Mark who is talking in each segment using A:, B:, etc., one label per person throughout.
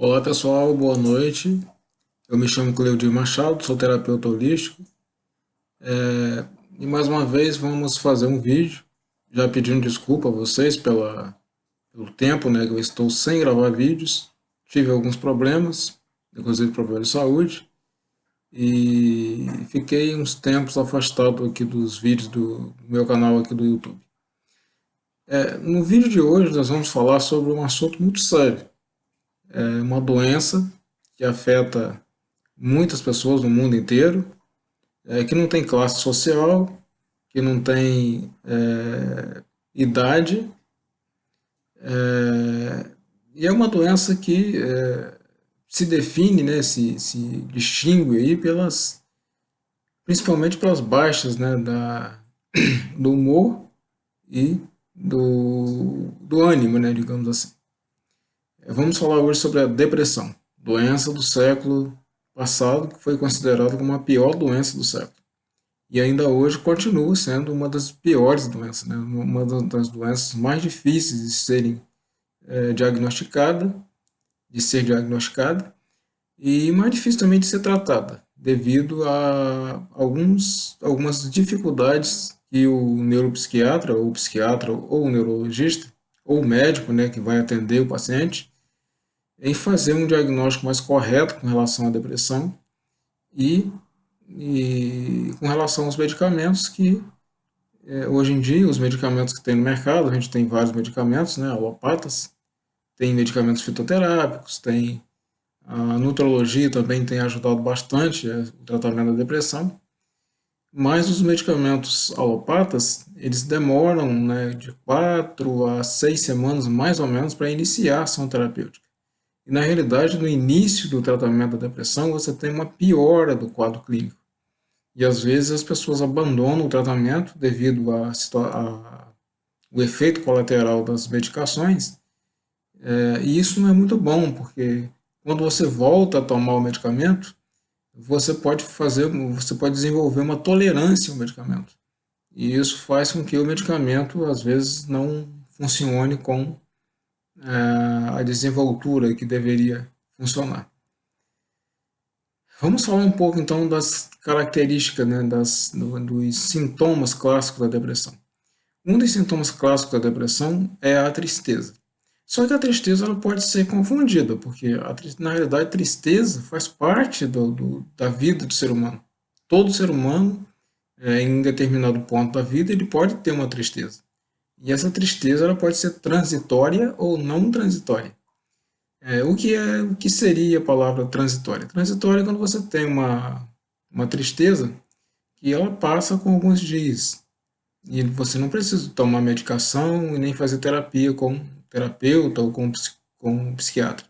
A: Olá pessoal, boa noite. Eu me chamo Cleudinho Machado, sou terapeuta holístico. E mais uma vez vamos fazer um vídeo, já pedindo desculpa a vocês pelo tempo, né, que eu estou sem gravar vídeos. Tive alguns problemas, inclusive problemas de saúde, e fiquei uns tempos afastado aqui dos vídeos do meu canal aqui do YouTube. No vídeo de hoje nós vamos falar sobre um assunto muito sério, uma doença que afeta muitas pessoas no mundo inteiro, que não tem classe social, que não tem idade, e é uma doença que se define, né, se distingue aí principalmente pelas baixas, né, do humor e do ânimo, né, digamos assim. Vamos falar hoje sobre a depressão, doença do século passado, que foi considerada como a pior doença do século. E ainda hoje continua sendo uma das piores doenças, né? Uma das doenças mais difíceis diagnosticada, de ser diagnosticada, e mais difícil também de ser tratada, devido a algumas dificuldades que o neuropsiquiatra, ou o psiquiatra, ou o neurologista, ou o médico, né, que vai atender o paciente, em fazer um diagnóstico mais correto com relação à depressão e, e com relação aos medicamentos que hoje em dia, os medicamentos que tem no mercado, a gente tem vários medicamentos, né, alopatas, tem medicamentos fitoterápicos, tem a nutrologia também tem ajudado bastante o tratamento da depressão, mas os medicamentos alopatas, eles demoram, né, de 4 a 6 semanas mais ou menos para iniciar a ação terapêutica. E na realidade, no início do tratamento da depressão, você tem uma piora do quadro clínico. E às vezes as pessoas abandonam o tratamento devido o efeito colateral das medicações, e isso não é muito bom, porque quando você volta a tomar o medicamento, você pode desenvolver uma tolerância ao medicamento. E isso faz com que o medicamento, às vezes, não funcione com a desenvoltura que deveria funcionar. Vamos falar um pouco então das características, né, dos sintomas clássicos da depressão. Um dos sintomas clássicos da depressão é a tristeza. Só que a tristeza ela pode ser confundida, porque na realidade a tristeza faz parte da vida do ser humano. Todo ser humano, em determinado ponto da vida, ele pode ter uma tristeza. E essa tristeza ela pode ser transitória ou não transitória. O que seria a palavra transitória? Transitória é quando você tem uma tristeza que ela passa com alguns dias. E você não precisa tomar medicação e nem fazer terapia com um terapeuta ou com um psiquiatra,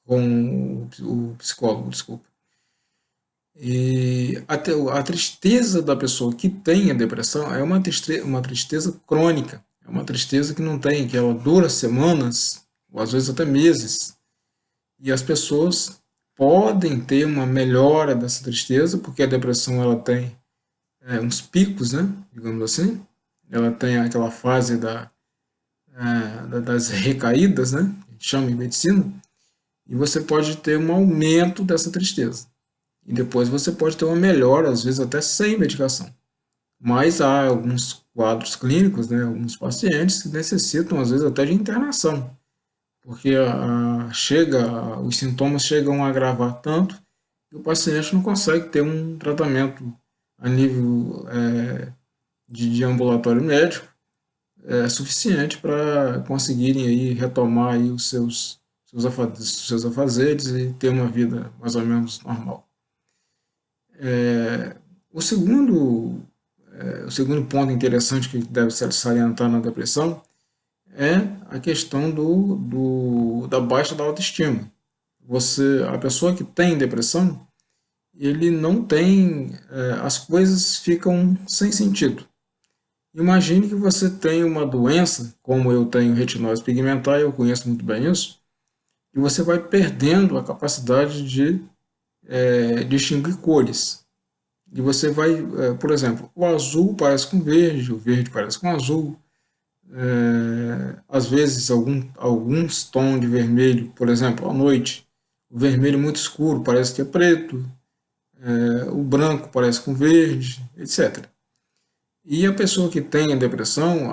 A: com o psicólogo, desculpa. E a tristeza da pessoa que tem a depressão é uma tristeza crônica, é uma tristeza que não tem, que ela dura semanas, ou às vezes até meses. E as pessoas podem ter uma melhora dessa tristeza, porque a depressão ela tem uns picos, né, digamos assim. Ela tem aquela fase das recaídas, né, que a gente chama em medicina, e você pode ter um aumento dessa tristeza. E depois você pode ter uma melhora, às vezes até sem medicação. Mas há alguns quadros clínicos, né, alguns pacientes que necessitam, às vezes, até de internação, porque os sintomas chegam a agravar tanto que o paciente não consegue ter um tratamento a nível de ambulatório médico suficiente para conseguirem aí retomar aí seus afazeres e ter uma vida mais ou menos normal. O segundo, o segundo ponto interessante que deve ser salientar na depressão é a questão da baixa da autoestima. A pessoa que tem depressão, ele não tem, as coisas ficam sem sentido. Imagine que você tem uma doença, como eu tenho retinose pigmentar, eu conheço muito bem isso, e você vai perdendo a capacidade de distinguir cores. E você vai, por exemplo, o azul parece com verde, o verde parece com azul, às vezes alguns tons de vermelho, por exemplo, à noite, o vermelho muito escuro parece que é preto, o branco parece com verde, etc. E a pessoa que tem a depressão,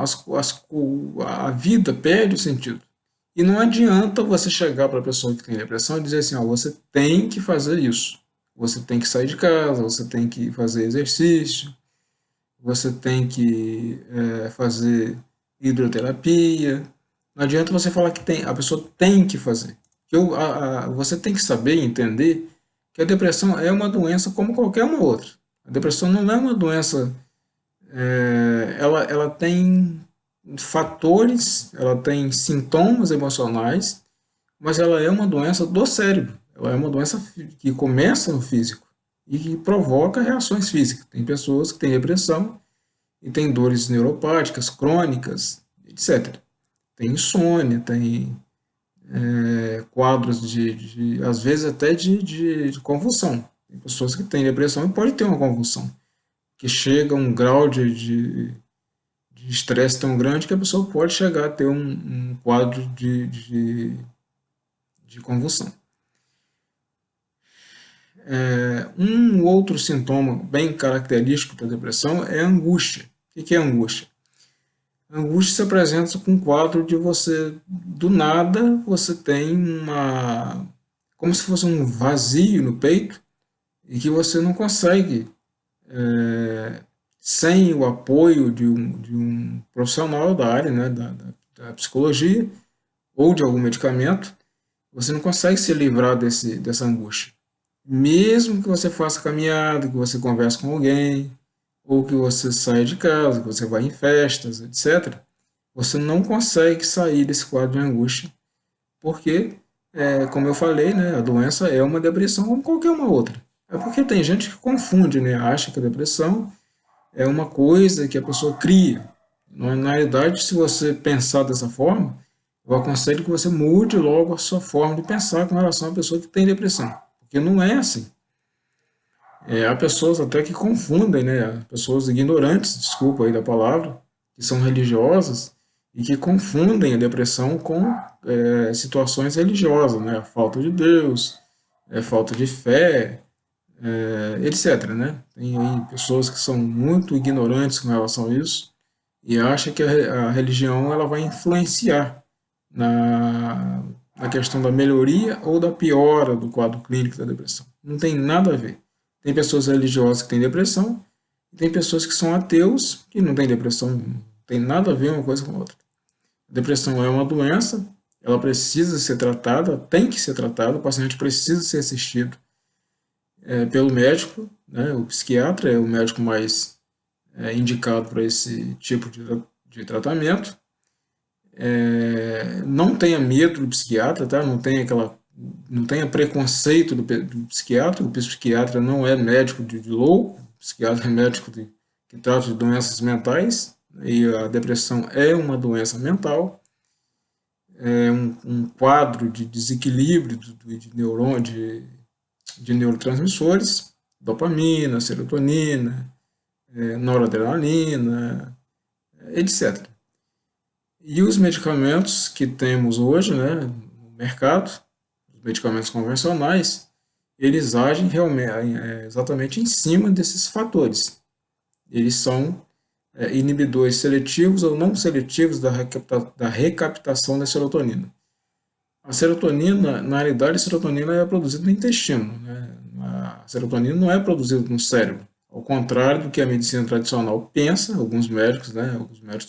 A: a vida perde o sentido. E não adianta você chegar para a pessoa que tem depressão e dizer assim, ó, você tem que fazer isso. Você tem que sair de casa, você tem que fazer exercício, você tem que fazer hidroterapia. Não adianta você falar que tem, a pessoa tem que fazer. Você tem que saber e entender que a depressão é uma doença como qualquer uma outra. A depressão não é uma doença, ela tem fatores, ela tem sintomas emocionais, mas ela é uma doença do cérebro. Ela é uma doença que começa no físico e que provoca reações físicas. Tem pessoas que têm depressão e têm dores neuropáticas, crônicas, etc. Tem insônia, tem quadros às vezes até de convulsão. Tem pessoas que têm depressão e pode ter uma convulsão, que chega a um grau de estresse tão grande que a pessoa pode chegar a ter um quadro de convulsão. Um outro sintoma bem característico da depressão é a angústia. O que é angústia? A angústia se apresenta com um quadro de você, do nada, você tem como se fosse um vazio no peito e que você não consegue, sem o apoio de um profissional da área, né, da psicologia ou de algum medicamento, você não consegue se livrar dessa angústia. Mesmo que você faça caminhada, que você converse com alguém, ou que você saia de casa, que você vá em festas, etc., você não consegue sair desse quadro de angústia, porque, como eu falei, né, a doença é uma depressão como qualquer uma outra. É porque tem gente que confunde, né, acha que a depressão é uma coisa que a pessoa cria. Na realidade, se você pensar dessa forma, eu aconselho que você mude logo a sua forma de pensar com relação à pessoa que tem depressão, porque não é assim. Há pessoas até que confundem, né? Pessoas ignorantes, desculpa aí da palavra, que são religiosas e que confundem a depressão com situações religiosas, né? A falta de Deus, falta de fé, etc, né? Tem aí pessoas que são muito ignorantes com relação a isso e acham que a religião ela vai influenciar na, na questão da melhoria ou da piora do quadro clínico da depressão. Não tem nada a ver. Tem pessoas religiosas que têm depressão, e tem pessoas que são ateus que não têm depressão. Não tem nada a ver uma coisa com a outra. A depressão é uma doença, ela precisa ser tratada, tem que ser tratada, o paciente precisa ser assistido pelo médico, né? O psiquiatra é o médico mais indicado para esse tipo de tratamento. Não tenha medo do psiquiatra, tá? Não tenha preconceito do psiquiatra. O psiquiatra não é médico de louco, o psiquiatra é médico que trata de doenças mentais, e a depressão é uma doença mental, é um quadro de desequilíbrio de neurotransmissores, dopamina, serotonina, noradrenalina, etc. E os medicamentos que temos hoje, né, no mercado, os medicamentos convencionais, eles agem realmente, exatamente em cima desses fatores. Eles são inibidores seletivos ou não seletivos da recaptação da serotonina. A serotonina, na realidade, a serotonina é produzida no intestino, né? A serotonina não é produzida no cérebro. Ao contrário do que a medicina tradicional pensa, alguns médicos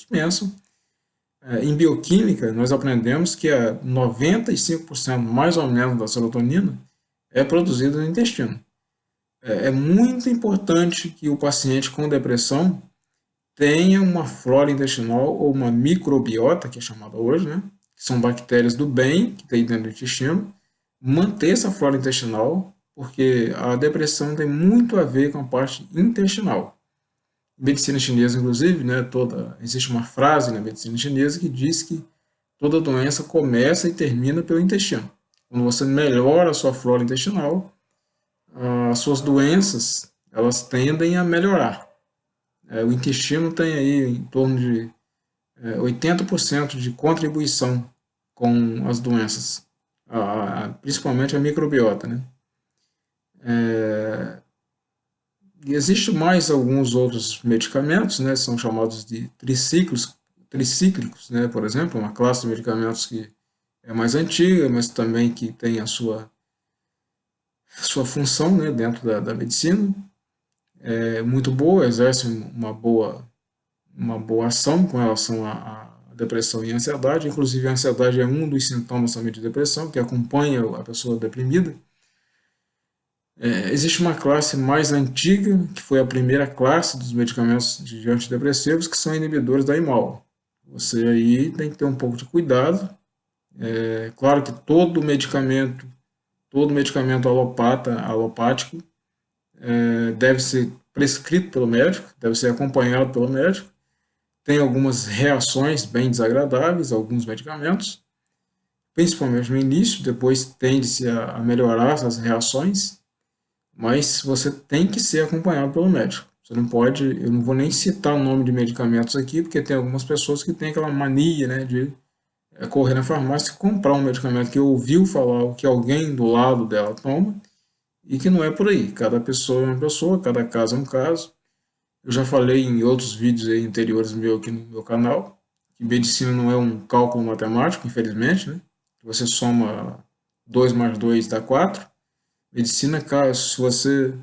A: pensam, em bioquímica, nós aprendemos que 95% mais ou menos da serotonina é produzida no intestino. É muito importante que o paciente com depressão tenha uma flora intestinal ou uma microbiota, que é chamada hoje, né? Que são bactérias do bem que tem dentro do intestino, manter essa flora intestinal, porque a depressão tem muito a ver com a parte intestinal. Medicina chinesa, inclusive, né, existe uma frase na medicina chinesa que diz que toda doença começa e termina pelo intestino. Quando você melhora a sua flora intestinal, as suas doenças elas tendem a melhorar. O intestino tem aí em torno de 80% de contribuição com as doenças. principalmente a microbiota, né? E existe mais alguns outros medicamentos, né? São chamados de tricíclicos, né? Por exemplo, uma classe de medicamentos que é mais antiga, mas também que tem a sua função, né, dentro da medicina. É muito boa, exerce uma boa ação com relação à depressão e ansiedade. Inclusive, a ansiedade é um dos sintomas também de depressão, que acompanha a pessoa deprimida. Existe uma classe mais antiga, que foi a primeira classe dos medicamentos de antidepressivos, que são inibidores da IMAL. Você aí tem que ter um pouco de cuidado. É claro que todo medicamento alopático, deve ser prescrito pelo médico, deve ser acompanhado pelo médico. Tem algumas reações bem desagradáveis, alguns medicamentos, principalmente no início, depois tende-se a melhorar essas reações, mas você tem que ser acompanhado pelo médico. Você não pode, eu não vou nem citar o nome de medicamentos aqui, porque tem algumas pessoas que têm aquela mania, né, de correr na farmácia e comprar um medicamento que ouviu falar, o que alguém do lado dela toma, e que não é por aí. Cada pessoa é uma pessoa, cada caso é um caso. Eu já falei em outros vídeos aí anteriores meu aqui no meu canal, que medicina não é um cálculo matemático, infelizmente, né? Você soma 2 mais 2 dá 4. Medicina, cara, se você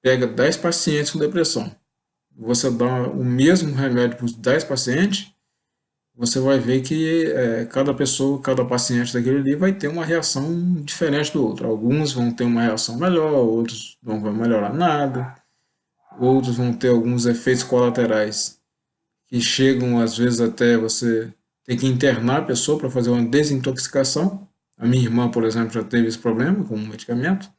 A: pega 10 pacientes com depressão, você dá o mesmo remédio para os 10 pacientes, você vai ver que cada pessoa, cada paciente daquele ali vai ter uma reação diferente do outro. Alguns vão ter uma reação melhor, outros não vão melhorar nada, outros vão ter alguns efeitos colaterais que chegam às vezes até você ter que internar a pessoa para fazer uma desintoxicação. A minha irmã, por exemplo, já teve esse problema com um medicamento.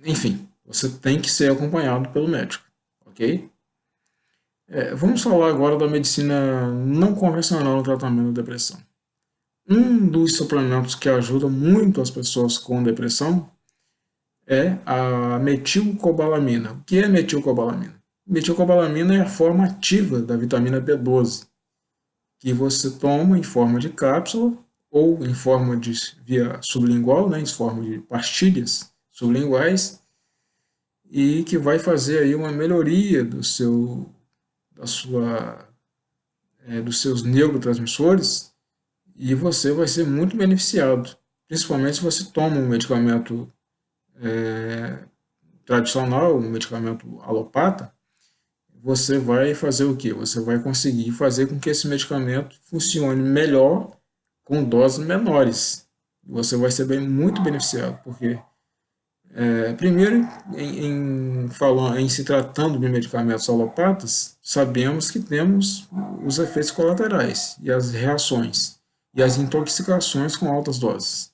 A: Enfim, você tem que ser acompanhado pelo médico, ok? Vamos falar agora da medicina não convencional no tratamento da depressão. Um dos suplementos que ajuda muito as pessoas com depressão é a metilcobalamina. O que é metilcobalamina? Metilcobalamina é a forma ativa da vitamina B12, que você toma em forma de cápsula ou em forma de via sublingual, né, em forma de pastilhas sublinguais, e que vai fazer aí uma melhoria da sua, dos seus neurotransmissores, e você vai ser muito beneficiado, principalmente se você toma um medicamento tradicional, um medicamento alopata. Você vai fazer o quê? Você vai conseguir fazer com que esse medicamento funcione melhor com doses menores. Você vai ser muito beneficiado, porque, primeiro, em se tratando de medicamentos alopatas, sabemos que temos os efeitos colaterais e as reações e as intoxicações com altas doses.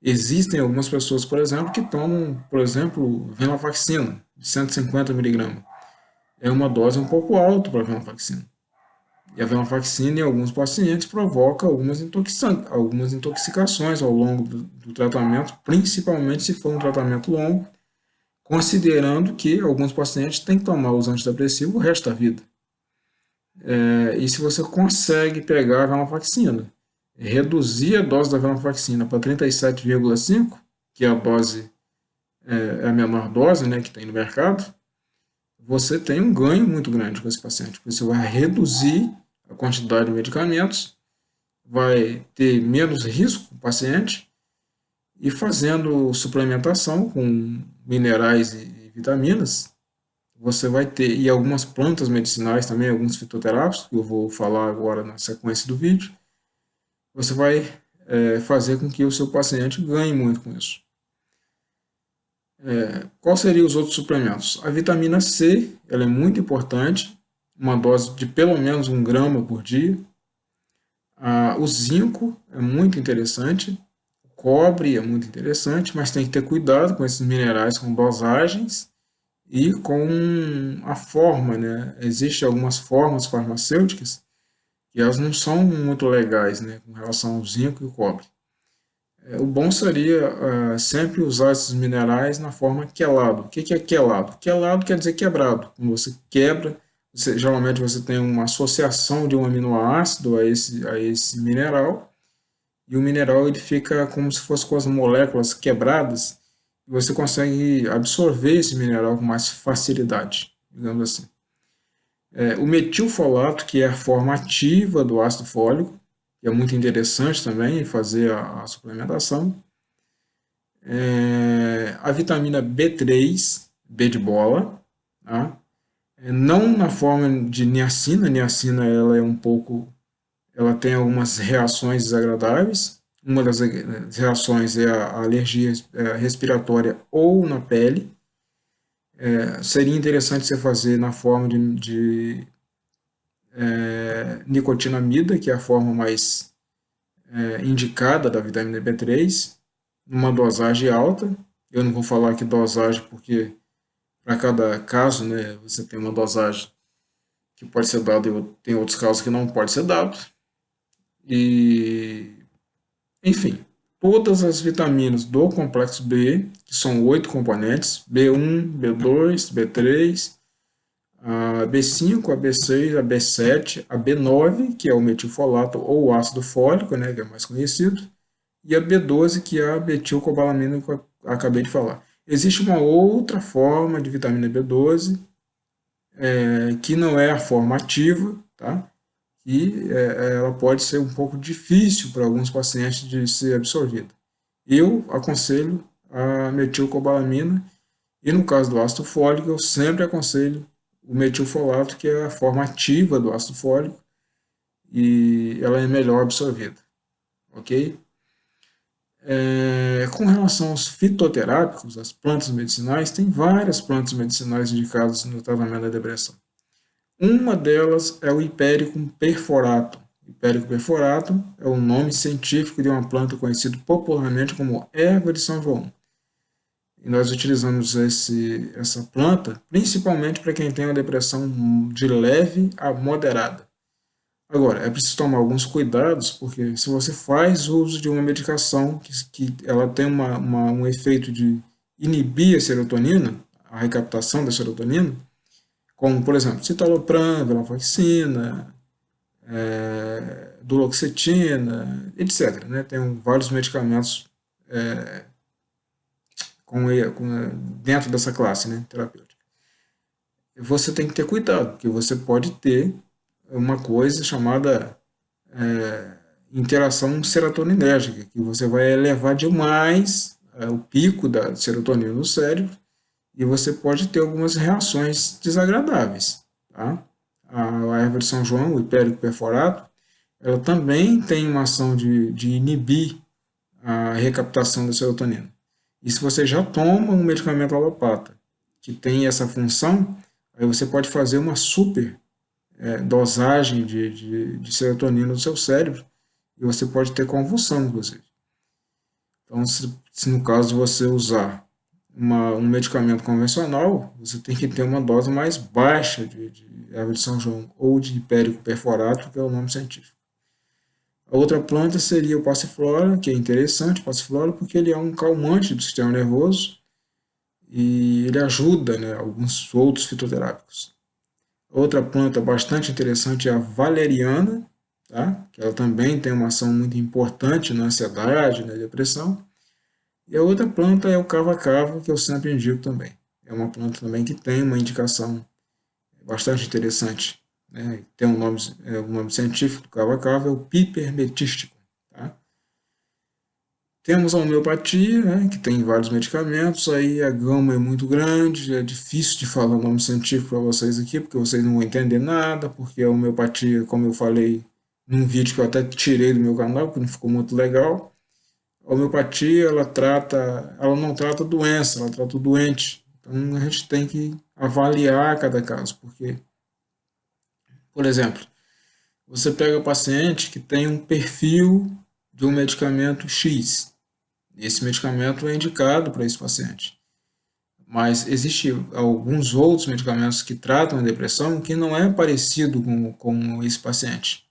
A: Existem algumas pessoas, por exemplo, que tomam, por exemplo, venlafaxina, de 150 miligramas. É uma dose um pouco alta para a venlafaxina. E a venlafaxina em alguns pacientes provoca algumas intoxicações ao longo do tratamento, principalmente se for um tratamento longo, considerando que alguns pacientes têm que tomar os antidepressivos o resto da vida. E se você consegue pegar a venlafaxina, reduzir a dose da venlafaxina para 37,5, que é a dose, a menor dose, né, que tem no mercado, você tem um ganho muito grande com esse paciente. Você vai reduzir a quantidade de medicamentos, vai ter menos risco para o paciente, e fazendo suplementação com minerais e vitaminas, você vai ter, e algumas plantas medicinais também, alguns fitoterápicos, que eu vou falar agora na sequência do vídeo, você vai fazer com que o seu paciente ganhe muito com isso. Quais seriam os outros suplementos? A vitamina C, ela é muito importante, uma dose de pelo menos 1 grama por dia. O zinco é muito interessante, o cobre é muito interessante, mas tem que ter cuidado com esses minerais com dosagens e com a forma, né? Existem algumas formas farmacêuticas que elas não são muito legais, né, com relação ao zinco e o cobre. O bom seria sempre usar esses minerais na forma quelado. O que é quelado? Quelado quer dizer quebrado. Quando você quebra, geralmente você tem uma associação de um aminoácido a esse mineral, e o mineral ele fica como se fosse com as moléculas quebradas, e você consegue absorver esse mineral com mais facilidade, digamos assim. O metilfolato, que é a forma ativa do ácido fólico, que é muito interessante também fazer a suplementação. A vitamina B3, B de bola, tá? Não na forma de niacina, niacina ela é um pouco, ela tem algumas reações desagradáveis. Uma das reações é a alergia respiratória ou na pele. Seria interessante você fazer na forma de nicotinamida, que é a forma mais indicada da vitamina B3, numa dosagem alta. Eu não vou falar aqui dosagem porque para cada caso, né, você tem uma dosagem que pode ser dada e tem outros casos que não pode ser dado. E, enfim, todas as vitaminas do complexo B, que são 8 componentes, B1, B2, B3, a B5, a B6, a B7, a B9, que é o metilfolato ou ácido fólico, né, que é mais conhecido, e a B12, que é a metilcobalamina que eu acabei de falar. Existe uma outra forma de vitamina B12, que não é a forma ativa, tá? E ela pode ser um pouco difícil para alguns pacientes de ser absorvida. Eu aconselho a metilcobalamina e no caso do ácido fólico eu sempre aconselho o metilfolato, que é a forma ativa do ácido fólico e ela é melhor absorvida, ok? Com relação aos fitoterápicos, as plantas medicinais, tem várias plantas medicinais indicadas no tratamento da depressão. Uma delas é o Hipericum perforatum. Hipericum perforatum é o nome científico de uma planta conhecida popularmente como erva de São João. E nós utilizamos essa planta principalmente para quem tem uma depressão de leve a moderada. Agora, é preciso tomar alguns cuidados, porque se você faz uso de uma medicação que ela tem um efeito de inibir a serotonina, a recaptação da serotonina, como, por exemplo, citalopram, venlafaxina, duloxetina, etc. Né? Tem vários medicamentos dentro dessa classe, né, terapêutica. Você tem que ter cuidado, porque você pode ter uma coisa chamada interação serotoninérgica, que você vai elevar demais o pico da serotonina no cérebro e você pode ter algumas reações desagradáveis. Tá? A erva de São João, o hipérico perforato, ela também tem uma ação de inibir a recaptação da serotonina. E se você já toma um medicamento alopata que tem essa função, aí você pode fazer uma super dosagem de serotonina no seu cérebro e você pode ter convulsão, inclusive. Então, se no caso você usar um medicamento convencional, você tem que ter uma dose mais baixa de erva de São João ou de hipérico perforato, que é o nome científico. A outra planta seria o passiflora, que é interessante, o passiflora, porque ele é um calmante do sistema nervoso e ele ajuda, né, alguns outros fitoterápicos. Outra planta bastante interessante é a valeriana, tá? Que ela também tem uma ação muito importante na ansiedade, na depressão. E a outra planta é o cava-cava, que eu sempre indico também. É uma planta também que tem uma indicação bastante interessante. Né? Tem um nome científico do cava-cava, é o piper metístico. Tá? Temos a homeopatia, né, que tem vários medicamentos, aí a gama é muito grande, é difícil de falar o nome científico para vocês aqui, porque vocês não vão entender nada, porque a homeopatia, como eu falei num vídeo que eu até tirei do meu canal, porque não ficou muito legal, a homeopatia, ela não trata doença, ela trata o doente. Então a gente tem que avaliar cada caso, porque, por exemplo, você pega o paciente que tem um perfil de um medicamento X. Esse medicamento é indicado para esse paciente. Mas existem alguns outros medicamentos que tratam a depressão que não é parecido com esse paciente.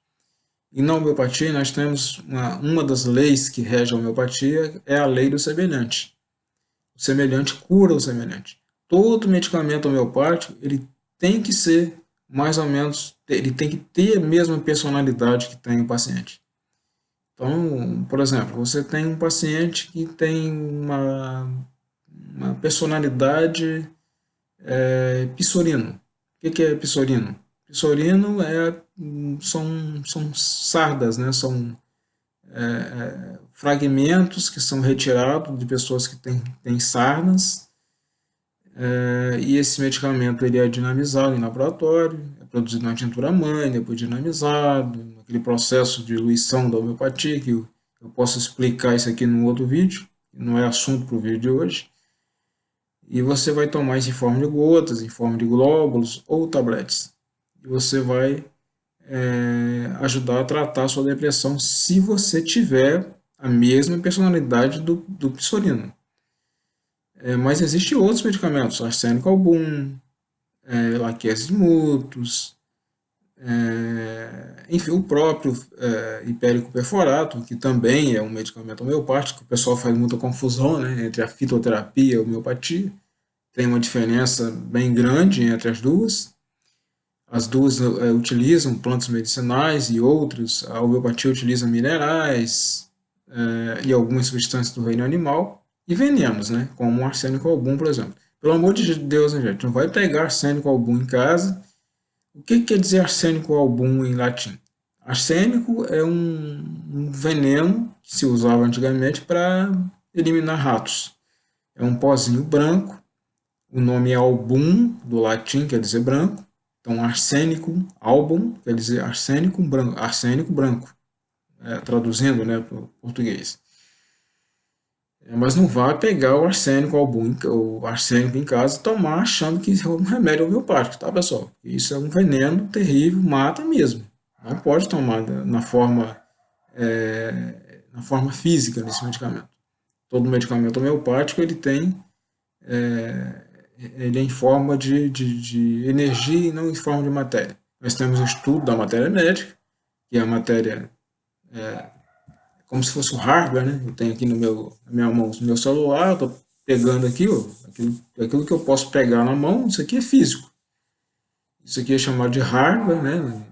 A: E na homeopatia nós temos uma das leis que rege a homeopatia é a lei do semelhante. O semelhante cura o semelhante. Todo medicamento homeopático ele tem que ser mais ou menos, ele tem que ter a mesma personalidade que tem o paciente. Então, por exemplo, você tem um paciente que tem uma personalidade pissorino. O que é pissorino? Pissorino são sardas, né? São fragmentos que são retirados de pessoas que têm sarnas, e esse medicamento ele é dinamizado em laboratório, é produzido na tintura-mãe, depois dinamizado, naquele processo de diluição da homeopatia, que eu posso explicar isso aqui num outro vídeo, não é assunto para o vídeo de hoje. E você vai tomar isso em forma de gotas, em forma de glóbulos ou tabletes. E você vai ajudar a tratar a sua depressão se você tiver a mesma personalidade do psorino. Mas existem outros medicamentos, arsênico album, laquesis mutus, enfim, o próprio hipérico perforato, que também é um medicamento homeopático. O pessoal faz muita confusão, né, entre a fitoterapia e a homeopatia. Tem uma diferença bem grande entre as duas. As duas utilizam plantas medicinais e outras. A homeopatia utiliza minerais e algumas substâncias do reino animal e venenos, né? Como o arsênico album, por exemplo. Pelo amor de Deus, né, gente? Não vai pegar arsênico album em casa. O que quer dizer arsênico album em latim? Arsênico é um veneno que se usava antigamente para eliminar ratos. É um pozinho branco. O nome é album, do latim, quer dizer branco. Então, arsênico album, quer dizer arsênico branco, traduzindo, né, para o português. Mas não vá pegar o arsênico album, o arsênico em casa e tomar achando que isso é um remédio homeopático, tá, pessoal? Isso é um veneno terrível, mata mesmo. Não pode tomar na forma física desse medicamento. Todo medicamento homeopático ele é em forma de energia e não em forma de matéria. Nós temos o estudo da matéria médica, que é a matéria como se fosse um hardware, né? Eu tenho aqui na minha mão o meu celular, estou pegando aqui, ó, aquilo que eu posso pegar na mão, isso aqui é físico. Isso aqui é chamado de hardware, né?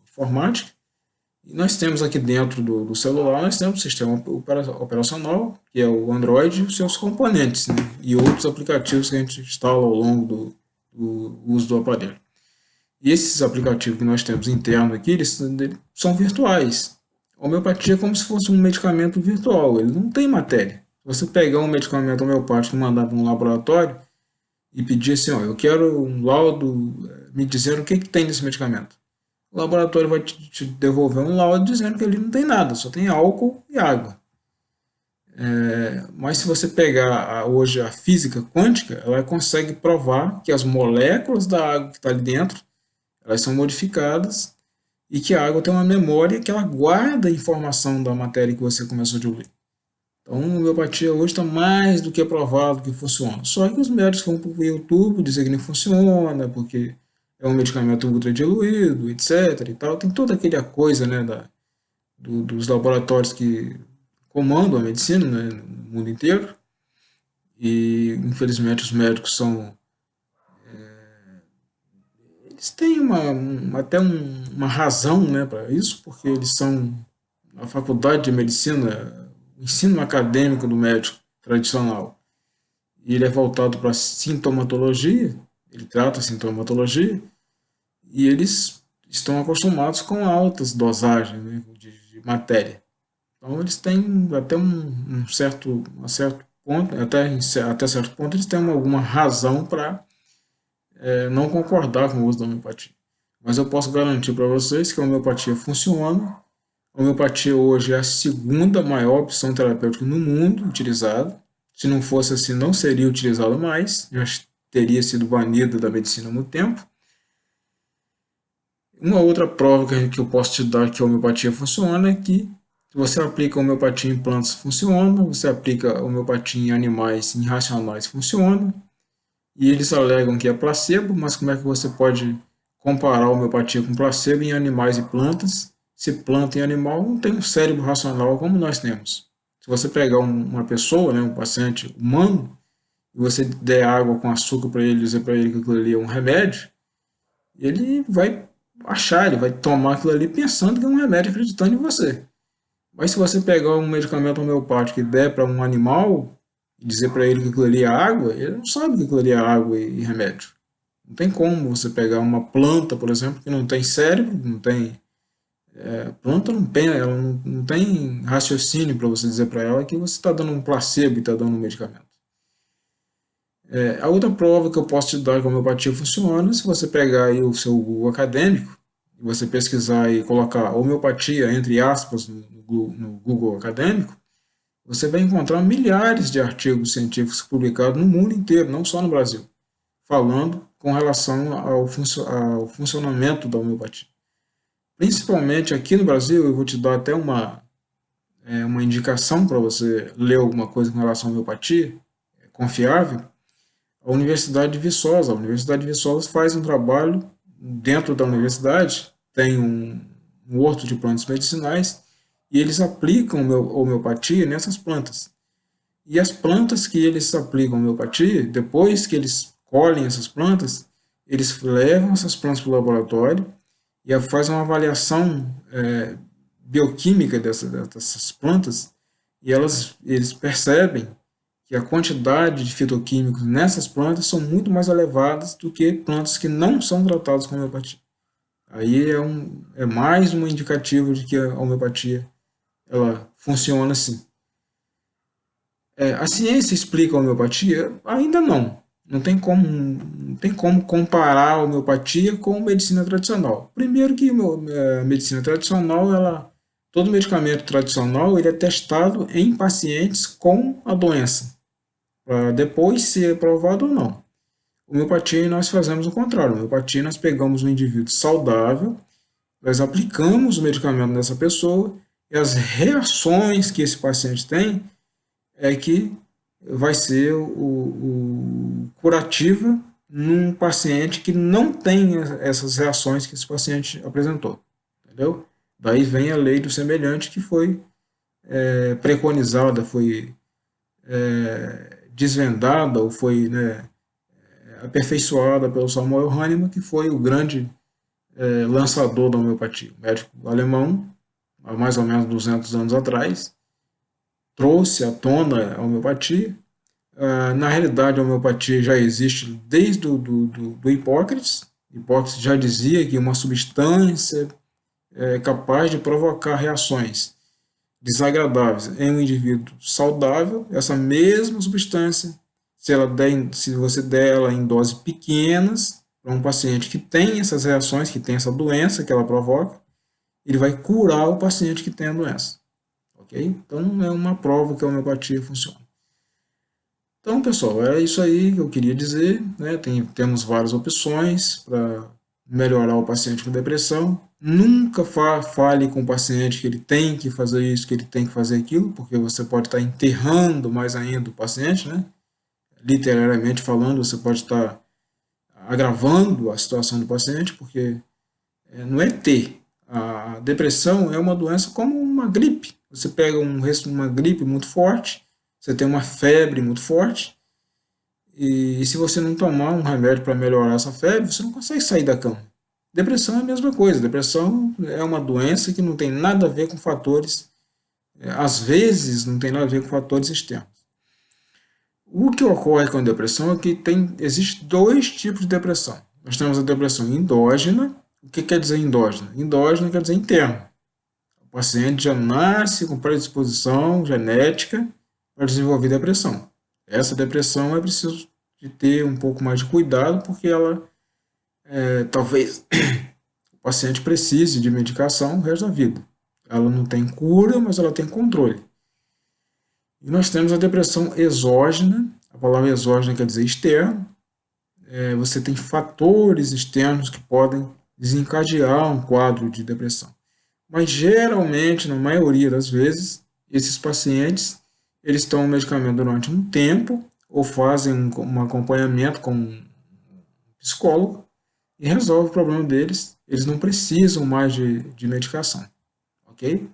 A: Informática. E nós temos aqui dentro do celular, nós temos o sistema operacional, que é o Android e os seus componentes, né? E outros aplicativos que a gente instala ao longo do uso do aparelho. E esses aplicativos que nós temos interno aqui, eles são virtuais. A homeopatia é como se fosse um medicamento virtual, ele não tem matéria. Se você pegar um medicamento homeopático e mandar para um laboratório e pedir assim, ó, eu quero um laudo me dizendo o que tem nesse medicamento. O laboratório vai te devolver um laudo dizendo que ele não tem nada, só tem álcool e água. Mas se você pegar hoje a física quântica, ela consegue provar que as moléculas da água que está ali dentro, elas são modificadas e que a água tem uma memória que ela guarda a informação da matéria que você começou a diluir. Então, a homeopatia hoje está mais do que provado que funciona. Só que os médicos vão para o YouTube dizer que não funciona, porque é um medicamento ultra diluído, etc. E tal. Tem toda aquela coisa, né, dos laboratórios que comandam a medicina, né, no mundo inteiro. E, infelizmente, os médicos eles têm até uma razão, né, para isso, porque eles são a faculdade de medicina, o ensino acadêmico do médico tradicional. E ele é voltado para sintomatologia, ele trata a sintomatologia, e eles estão acostumados com altas dosagens, né, de matéria. Então eles têm até um certo ponto, até certo ponto eles têm alguma razão para não concordar com o uso da homeopatia. Mas eu posso garantir para vocês que a homeopatia funciona. A homeopatia hoje é a segunda maior opção terapêutica no mundo utilizada. Se não fosse assim, não seria utilizada mais, já teria sido banida da medicina há muito tempo. Uma outra prova que eu posso te dar que a homeopatia funciona é que se você aplica a homeopatia em plantas, funciona, você aplica a homeopatia em animais irracionais, funciona, e eles alegam que é placebo, mas como é que você pode comparar a homeopatia com placebo em animais e plantas, se planta e animal não tem um cérebro racional como nós temos? Se você pegar uma pessoa, né, um paciente humano, e você der água com açúcar para ele, dizer para ele que aquilo ali é um remédio, ele vai achar, ele vai tomar aquilo ali pensando que é um remédio, acreditando em você. Mas se você pegar um medicamento homeopático e der para um animal e dizer para ele que aquilo ali é água, ele não sabe que aquilo ali é água e remédio. Não tem como você pegar uma planta, por exemplo, que não tem cérebro, não tem. A planta não tem, ela não tem raciocínio para você dizer para ela que você está dando um placebo e está dando um medicamento. A outra prova que eu posso te dar que a homeopatia funciona, se você pegar aí o seu Google acadêmico, e você pesquisar e colocar homeopatia, entre aspas, no Google acadêmico, você vai encontrar milhares de artigos científicos publicados no mundo inteiro, não só no Brasil, falando com relação ao funcionamento da homeopatia. Principalmente aqui no Brasil, eu vou te dar até uma indicação para você ler alguma coisa com relação à homeopatia, confiável, a Universidade de Viçosa. A Universidade de Viçosa faz um trabalho dentro da universidade, tem um horto de plantas medicinais, e eles aplicam homeopatia nessas plantas. E as plantas que eles aplicam homeopatia, depois que eles colhem essas plantas, eles levam essas plantas para o laboratório e fazem uma avaliação bioquímica dessas plantas e eles percebem que a quantidade de fitoquímicos nessas plantas são muito mais elevadas do que plantas que não são tratadas com homeopatia. Aí é mais um indicativo de que a homeopatia ela funciona assim. A ciência explica a homeopatia? Ainda não. Não tem como comparar a homeopatia com a medicina tradicional. Primeiro que a medicina tradicional, todo medicamento tradicional ele é testado em pacientes com a doença, para depois ser aprovado ou não. Homeopatia nós fazemos o contrário. Homeopatia nós pegamos um indivíduo saudável, nós aplicamos o medicamento nessa pessoa e as reações que esse paciente tem é que vai ser o curativa num paciente que não tem essas reações que esse paciente apresentou, entendeu? Daí vem a lei do semelhante que foi preconizada, foi desvendada ou foi, né, aperfeiçoada pelo Samuel Hahnemann, que foi o grande lançador da homeopatia, o médico alemão, há mais ou menos 200 anos atrás, trouxe à tona a homeopatia. Na realidade, a homeopatia já existe desde do Hipócrates. Hipócrates já dizia que uma substância é capaz de provocar reações desagradáveis em um indivíduo saudável. Essa mesma substância, se você der ela em doses pequenas para um paciente que tem essas reações, que tem essa doença que ela provoca, ele vai curar o paciente que tem a doença. Ok? Então, é uma prova que a homeopatia funciona. Então, pessoal, é isso aí que eu queria dizer, né? Temos várias opções para melhorar o paciente com depressão. Nunca fale com o paciente que ele tem que fazer isso, que ele tem que fazer aquilo, porque você pode estar enterrando mais ainda o paciente, né? Literariamente falando, você pode estar agravando a situação do paciente, porque não é ter. A depressão é uma doença como uma gripe. Você pega uma gripe muito forte, você tem uma febre muito forte, e se você não tomar um remédio para melhorar essa febre, você não consegue sair da cama. Depressão é a mesma coisa. Depressão é uma doença que não tem nada a ver com fatores, às vezes não tem nada a ver com fatores externos. O que ocorre com a depressão é que existe dois tipos de depressão. Nós temos a depressão endógena. O que quer dizer endógena? Endógena quer dizer interno. O paciente já nasce com predisposição genética para desenvolver depressão. Essa depressão é preciso de ter um pouco mais de cuidado, porque ela talvez o paciente precise de medicação o resto da vida. Ela não tem cura, mas ela tem controle. E nós temos a depressão exógena. A palavra exógena quer dizer externo. Você tem fatores externos que podem desencadear um quadro de depressão. Mas geralmente, na maioria das vezes, esses pacientes eles tomam medicamento durante um tempo ou fazem um acompanhamento com um psicólogo e resolve o problema deles. Eles não precisam mais de medicação, ok?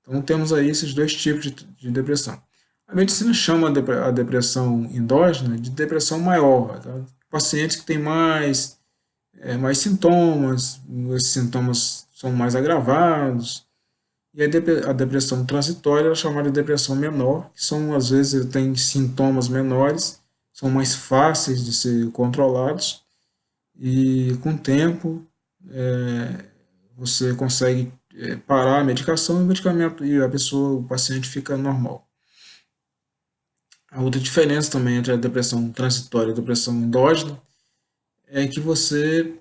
A: Então temos aí esses dois tipos de depressão. A medicina chama a depressão endógena de depressão maior, tá? Pacientes que têm mais sintomas, esses sintomas são mais agravados, E a depressão transitória é chamada de depressão menor, que são, às vezes, tem sintomas menores, são mais fáceis de ser controlados, e com o tempo você consegue parar a medicação e o medicamento e a pessoa, o paciente fica normal. A outra diferença também entre a depressão transitória e a depressão endógena é que você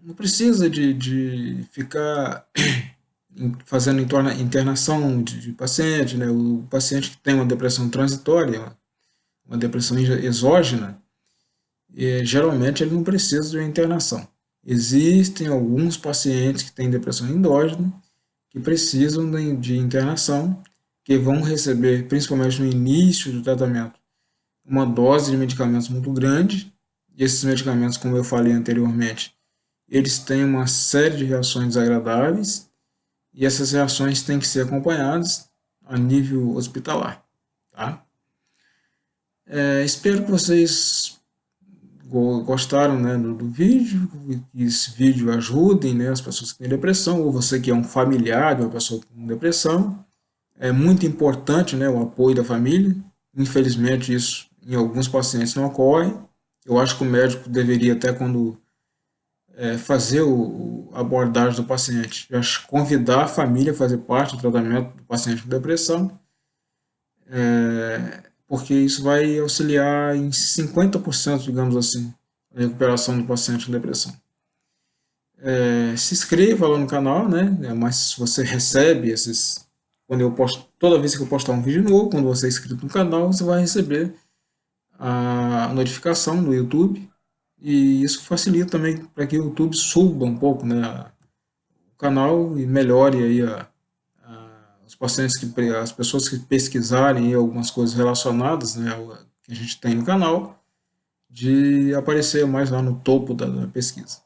A: não precisa de ficar fazendo internação de paciente, né? O paciente que tem uma depressão transitória, uma depressão exógena, geralmente ele não precisa de uma internação. Existem alguns pacientes que têm depressão endógena que precisam de internação, que vão receber, principalmente no início do tratamento, uma dose de medicamentos muito grande. E esses medicamentos, como eu falei anteriormente, eles têm uma série de reações desagradáveis e essas reações têm que ser acompanhadas a nível hospitalar. Tá? Espero que vocês gostaram, né, do vídeo, que esse vídeo ajude, né, as pessoas que têm depressão, ou você que é um familiar de uma pessoa com depressão. É muito importante, né, o apoio da família. Infelizmente isso em alguns pacientes não ocorre. Eu acho que o médico deveria até quando fazer a abordagem do paciente, já convidar a família a fazer parte do tratamento do paciente com depressão, porque isso vai auxiliar em 50%, digamos assim, a recuperação do paciente com depressão. Se inscreva lá no canal, né? Mas você recebe esses. Quando eu posto, toda vez que eu postar um vídeo novo, quando você é inscrito no canal, você vai receber a notificação no YouTube. E isso facilita também para que o YouTube suba um pouco, né, o canal e melhore aí os pacientes as pessoas que pesquisarem aí algumas coisas relacionadas, né, ao que a gente tem no canal, de aparecer mais lá no topo da pesquisa.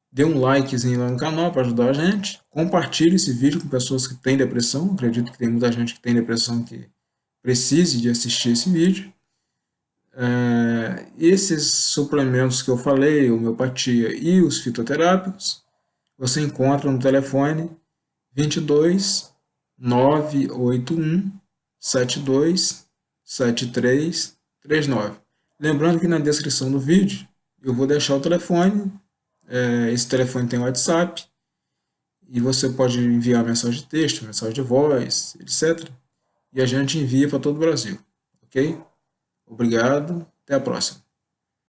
A: Dê um likezinho lá no canal para ajudar a gente. Compartilhe esse vídeo com pessoas que têm depressão. Acredito que tem muita gente que tem depressão que precise de assistir esse vídeo. Esses suplementos que eu falei, a homeopatia e os fitoterápicos, você encontra no telefone 22 981 72 7339. Lembrando que na descrição do vídeo eu vou deixar o telefone. Esse telefone tem WhatsApp e você pode enviar mensagem de texto, mensagem de voz, etc. E a gente envia para todo o Brasil, ok? Obrigado, até a próxima.